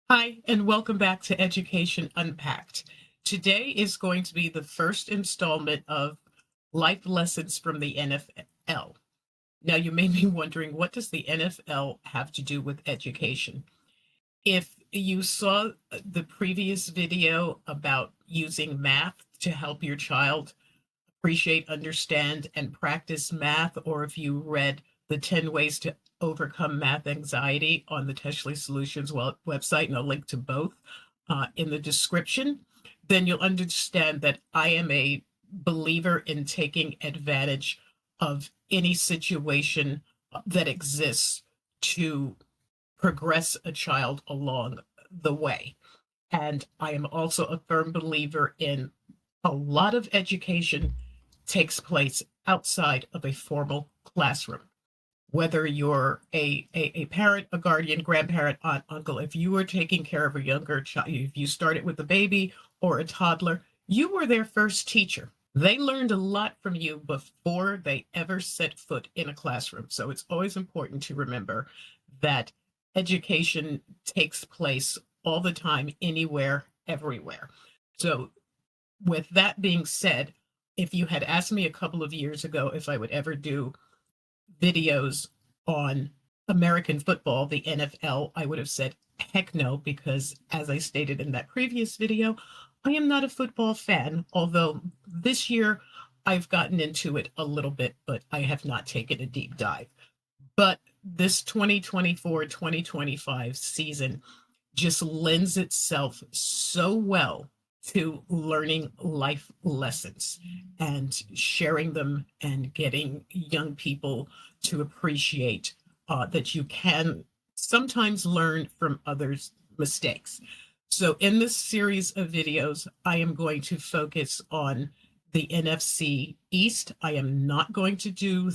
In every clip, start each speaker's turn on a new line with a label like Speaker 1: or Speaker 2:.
Speaker 1: Hi, and welcome back to Education Unpacked. Today is going to be the first installment of Life Lessons from the NFL. Now, you may be wondering, what does the NFL have to do with education? If you saw the previous video about using math to help your child appreciate, understand, and practice math, or if you read the 10 Ways to Overcome Math Anxiety on the Teshley Solutions website, and I'll link to both in the description, then you'll understand that I am a believer in taking advantage of any situation that exists to progress a child along the way. And I am also a firm believer in a lot of education takes place outside of a formal classroom. Whether you're a parent, a guardian, grandparent, aunt, uncle, if you were taking care of a younger child, if you started with a baby or a toddler, you were their first teacher. They learned a lot from you before they ever set foot in a classroom. So it's always important to remember that education takes place all the time, anywhere, everywhere. So with that being said, if you had asked me a couple of years ago if I would ever do videos on American football, the NFL, I would have said, heck no, because as I stated in that previous video, I am not a football fan, although this year I've gotten into it a little bit, but I have not taken a deep dive. But this 2024-2025 season just lends itself so well to learning life lessons and sharing them and getting young people to appreciate that you can sometimes learn from others' mistakes. So in this series of videos, I am going to focus on the NFC East. I am not going to do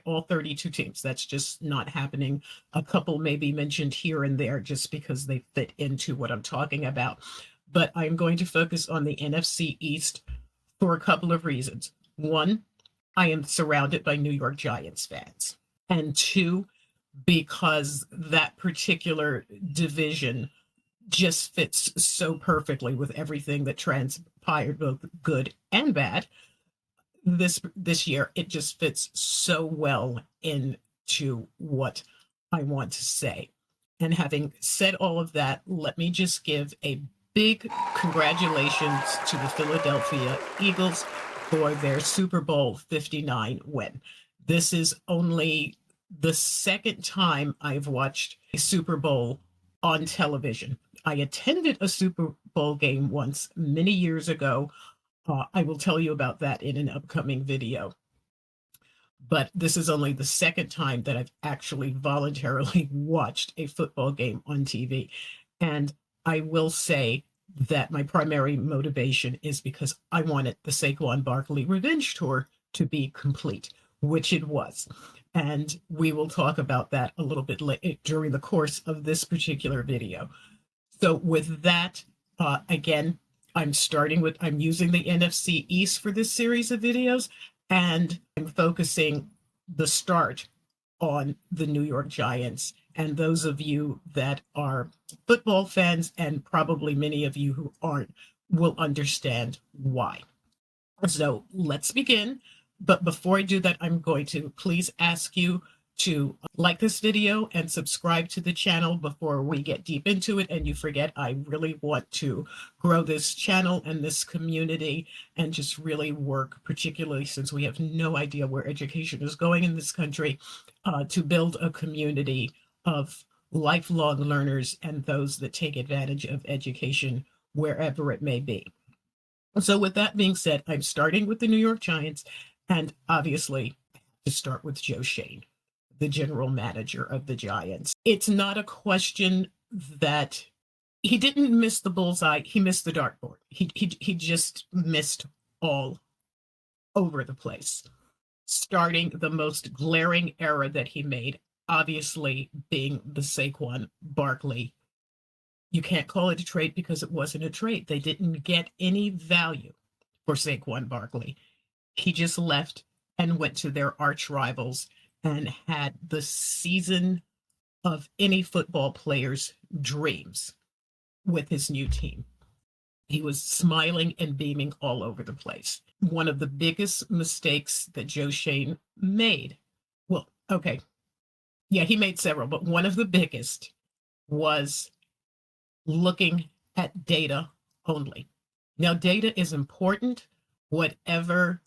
Speaker 1: all 32 teams. That's just not happening. A couple may be mentioned here and there just because they fit into what I'm talking about. But I'm going to focus on the NFC East for a couple of reasons. One, I am surrounded by New York Giants fans. And two, because that particular division just fits so perfectly with everything that transpired, both good and bad, this year. It just fits so well into what I want to say. And having said all of that, let me just give a big congratulations to the Philadelphia Eagles for their Super Bowl 59 win. This is only the second time I've watched a Super Bowl on television. I attended a Super Bowl game once many years ago. I will tell you about that in an upcoming video. But this is only the second time that I've actually voluntarily watched a football game on TV. And I will say that my primary motivation is because I wanted the Saquon Barkley Revenge Tour to be complete, which it was. And we will talk about that a little bit later during the course of this particular video. So with that, again, I'm using the NFC East for this series of videos, and I'm focusing the start on the New York Giants. And those of you that are football fans, and probably many of you who aren't, will understand why. So let's begin. But before I do that, I'm going to please ask you to like this video and subscribe to the channel before we get deep into it. And you forget, I really want to grow this channel and this community and just really work, particularly since we have no idea where education is going in this country, to build a community of lifelong learners and those that take advantage of education wherever it may be. So with that being said, I'm starting with the New York Giants, and obviously to start with Joe Schoen, the general manager of the Giants. It's not a question that he didn't miss the bullseye, he missed the dartboard. He just missed all over the place. Starting the most glaring error that he made, obviously being the Saquon Barkley. You can't call it a trade because it wasn't a trade. They didn't get any value for Saquon Barkley. He just left and went to their arch rivals and had the season of any football player's dreams with his new team. He was smiling and beaming all over the place. One of the biggest mistakes that Joe Schoen made, well, okay, yeah, he made several, but one of the biggest was looking at data only. Now, data is important, whatever,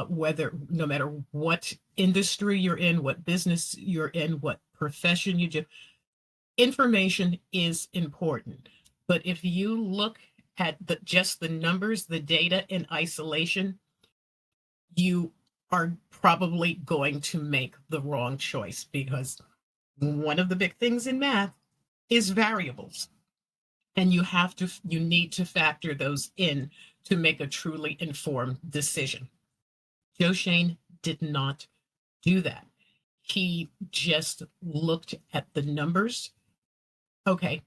Speaker 1: whether, no matter what industry you're in, what business you're in, what profession you do, information is important. But if you look at just the numbers, the data in isolation, you are probably going to make the wrong choice, because one of the big things in math is variables. And you need to factor those in to make a truly informed decision. Joe Schoen did not do that. He just looked at the numbers. Okay,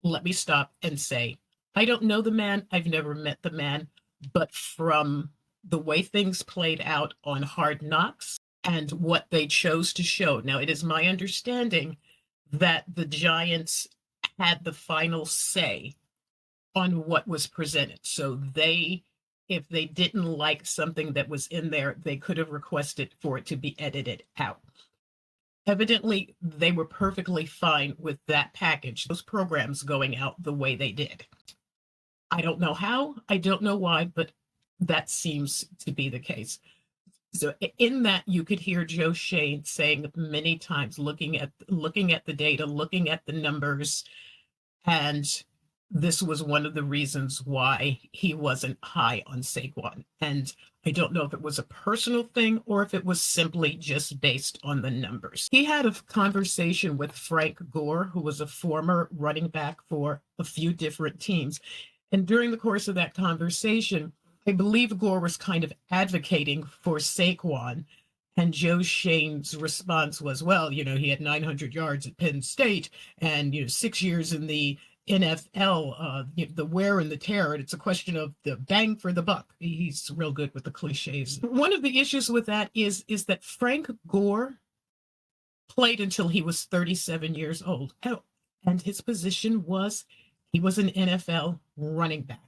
Speaker 1: let me stop and say, I don't know the man. I've never met the man. But from the way things played out on Hard Knocks and what they chose to show, now it is my understanding that the Giants had the final say on what was presented. So if they didn't like something that was in there, they could have requested for it to be edited out. Evidently, they were perfectly fine with that package, those programs going out the way they did. I don't know how, I don't know why, but that seems to be the case. So in that, you could hear Joe Schoen saying many times, looking at the data, looking at the numbers, and this was one of the reasons why he wasn't high on Saquon. And I don't know if it was a personal thing or if it was simply just based on the numbers. He had a conversation with Frank Gore, who was a former running back for a few different teams. And during the course of that conversation, I believe Gore was kind of advocating for Saquon. And Joe Schoen's response was, well, he had 900 yards at Penn State and, 6 years in the NFL, the wear and the tear. And it's a question of the bang for the buck. He's real good with the cliches. One of the issues with that is that Frank Gore played until he was 37 years old. And his position was, he was an NFL running back.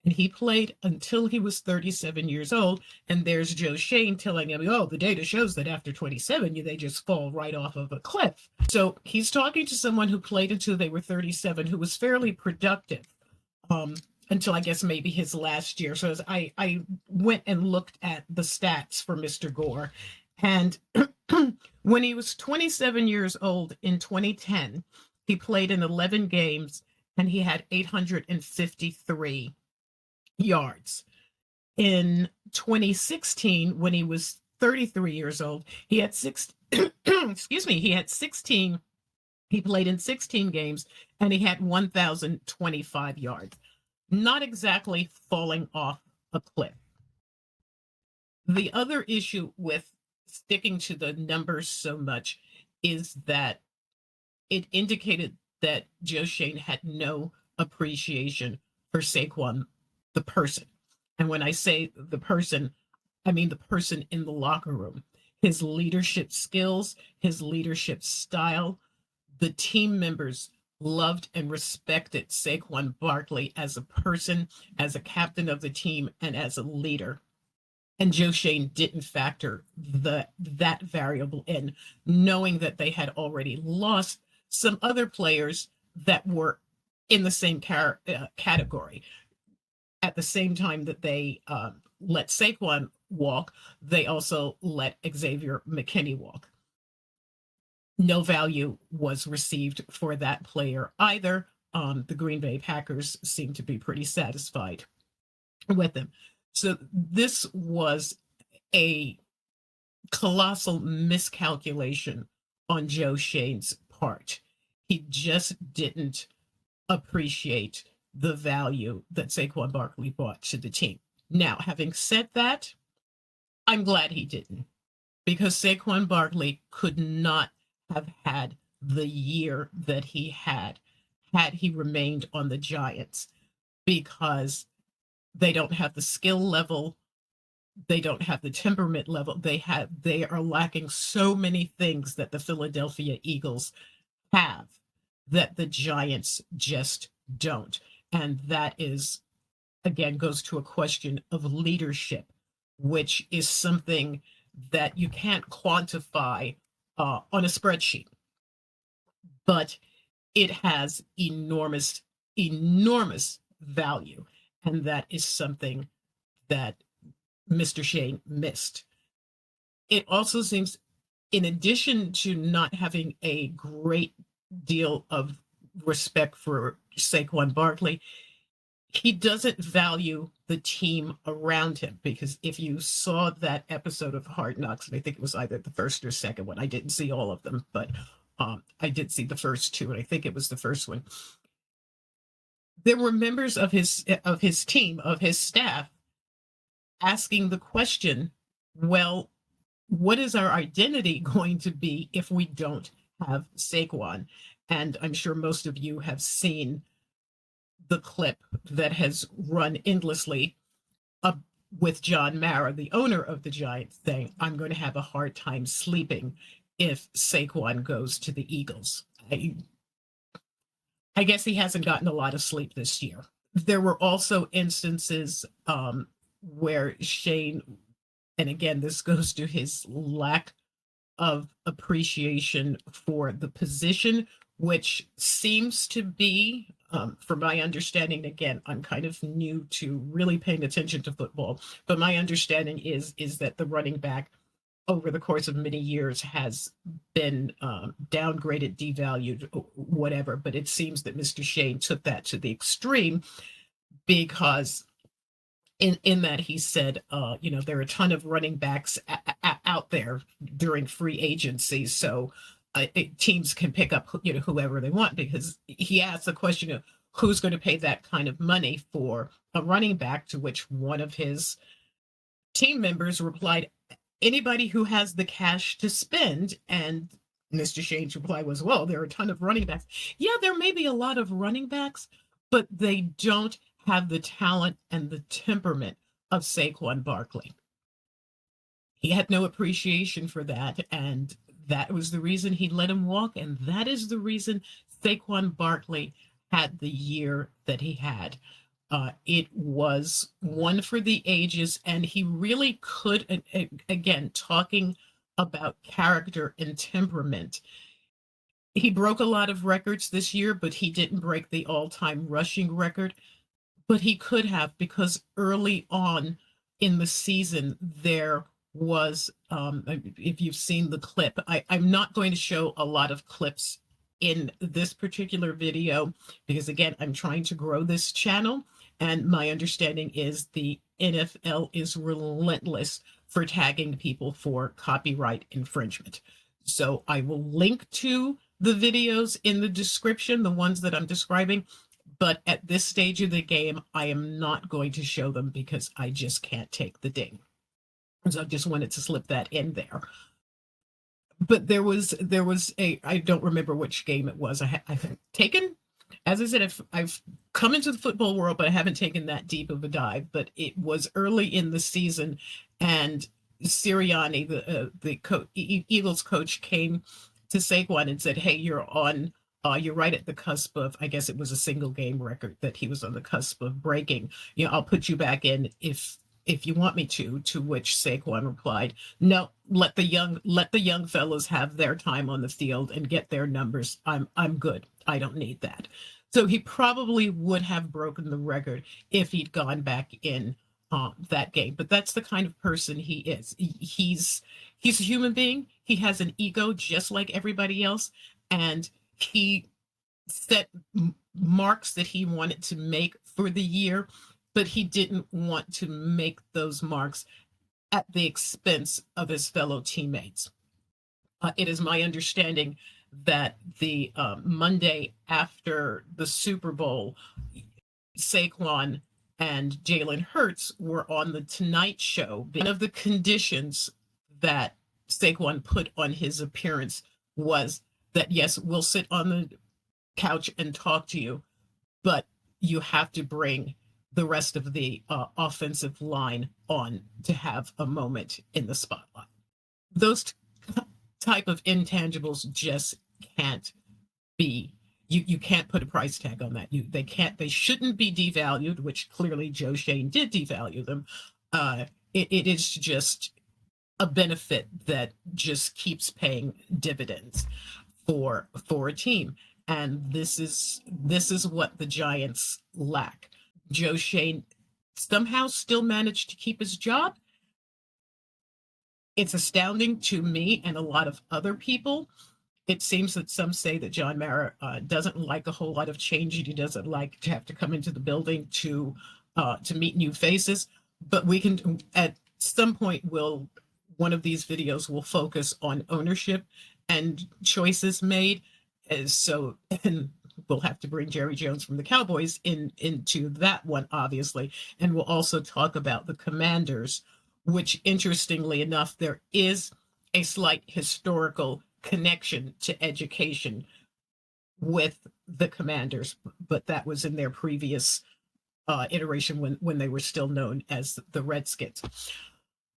Speaker 1: And he played until he was 37 years old. And there's Joe Schoen telling him, oh, the data shows that after 27, they just fall right off of a cliff. So he's talking to someone who played until they were 37, who was fairly productive until I guess maybe his last year. So I went and looked at the stats for Mr. Gore. And when he was 27 years old in 2010, he played in 11 games and he had 853 yards. In 2016, when he was 33 years old, he had he played in 16 games and he had 1,025 yards. Not exactly falling off a cliff. The other issue with sticking to the numbers so much is that it indicated that Joe Schoen had no appreciation for Saquon, the person. And when I say the person, I mean the person in the locker room. His leadership skills, his leadership style. The team members loved and respected Saquon Barkley as a person, as a captain of the team, and as a leader. And Joe Schoen didn't factor that variable in, knowing that they had already lost some other players that were in the same category. At the same time that they let Saquon walk, they also let Xavier McKinney walk. No value was received for that player either. The Green Bay Packers seem to be pretty satisfied with him. So this was a colossal miscalculation on Joe Schoen's part. He just didn't appreciate the value that Saquon Barkley brought to the team. Now, having said that, I'm glad he didn't, because Saquon Barkley could not have had the year that he had he remained on the Giants, because they don't have the skill level they don't have the temperament level. They are lacking so many things that the Philadelphia Eagles have that the Giants just don't. And that is, again, goes to a question of leadership, which is something that you can't quantify on a spreadsheet, but it has enormous, enormous value. And that is something that Mr. Shane missed. It also seems, in addition to not having a great deal of respect for Saquon Barkley, he doesn't value the team around him, because if you saw that episode of Hard Knocks, and I think it was either the first or second one, I didn't see all of them, but I did see the first two, and I think it was the first one. There were members of his team, of his staff, asking the question, well, what is our identity going to be if we don't have Saquon? And I'm sure most of you have seen the clip that has run endlessly with John Mara, the owner of the Giants, saying, I'm going to have a hard time sleeping if Saquon goes to the Eagles. I guess he hasn't gotten a lot of sleep this year. There were also instances where Shane, and again, this goes to his lack of appreciation for the position, which seems to be, from my understanding, again, I'm kind of new to really paying attention to football, but my understanding is that the running back over the course of many years has been downgraded, devalued, whatever. But it seems that Mr. Shane took that to the extreme, because in that he said, there are a ton of running backs out there during free agency, so teams can pick up whoever they want, because he asked the question of who's going to pay that kind of money for a running back, to which one of his team members replied, anybody who has the cash to spend. And Mr. Shane's reply was, well, there are a ton of running backs. Yeah, there may be a lot of running backs, but they don't have the talent and the temperament of Saquon Barkley. He had no appreciation for that, and that was the reason he let him walk, and that is the reason Saquon Barkley had the year that he had. It was one for the ages, and he really could, again, talking about character and temperament, he broke a lot of records this year, but he didn't break the all-time rushing record. But he could have, because early on in the season, there was, if you've seen the clip, I'm not going to show a lot of clips in this particular video, because again, I'm trying to grow this channel. And my understanding is the NFL is relentless for tagging people for copyright infringement. So I will link to the videos in the description, the ones that I'm describing. But at this stage of the game, I am not going to show them, because I just can't take the ding. So I just wanted to slip that in there. But there was I don't remember which game it was. I've taken, as I said, I've come into the football world, but I haven't taken that deep of a dive. But it was early in the season, and Sirianni, the Eagles coach, came to Saquon and said, "Hey, you're right at the cusp of, I guess it was a single game record that he was on the cusp of breaking. I'll put you back in if you want me to." To which Saquon replied, "No, let the young fellows have their time on the field and get their numbers. I'm good. I don't need that." So he probably would have broken the record if he'd gone back in that game. But that's the kind of person he is. He's a human being. He has an ego just like everybody else, and he set marks that he wanted to make for the year, but he didn't want to make those marks at the expense of his fellow teammates. It is my understanding that the Monday after the Super Bowl, Saquon and Jalen Hurts were on the Tonight Show. One of the conditions that Saquon put on his appearance was that, yes, we'll sit on the couch and talk to you, but you have to bring the rest of the offensive line on to have a moment in the spotlight. Those type of intangibles just can't be. You can't put a price tag on that. They shouldn't be devalued, which clearly Joe Shane did devalue them. It is just a benefit that just keeps paying dividends for a team. And this is what the Giants lack. Joe Shane somehow still managed to keep his job. It's astounding to me and a lot of other people. It seems that some say that John Mara doesn't like a whole lot of change. He doesn't like to have to come into the building to meet new faces. But we can, at some point, one of these videos will focus on ownership and choices made. And we'll have to bring Jerry Jones from the Cowboys into that one, obviously. And we'll also talk about the Commanders, which, interestingly enough, there is a slight historical connection to education with the Commanders, but that was in their previous iteration when they were still known as the Redskins.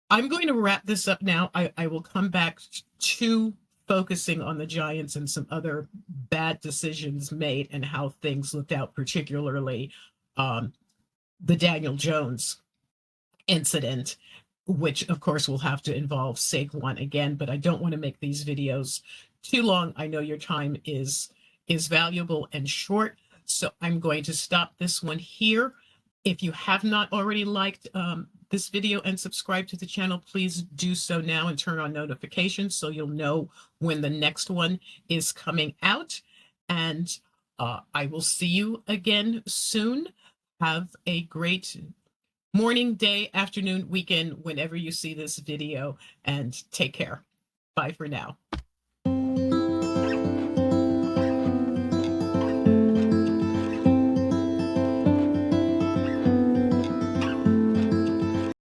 Speaker 1: I'm going to wrap this up now. I will come back to focusing on the Giants and some other bad decisions made and how things looked out, particularly the Daniel Jones incident, which of course will have to involve Saquon again, but I don't want to make these videos too long. I know your time is valuable and short, so I'm going to stop this one here. If you have not already liked this video and subscribe to the channel, please do so now and turn on notifications so you'll know when the next one is coming out. And I will see you again soon. Have a great morning, day, afternoon, weekend, whenever you see this video, and take care. Bye for now.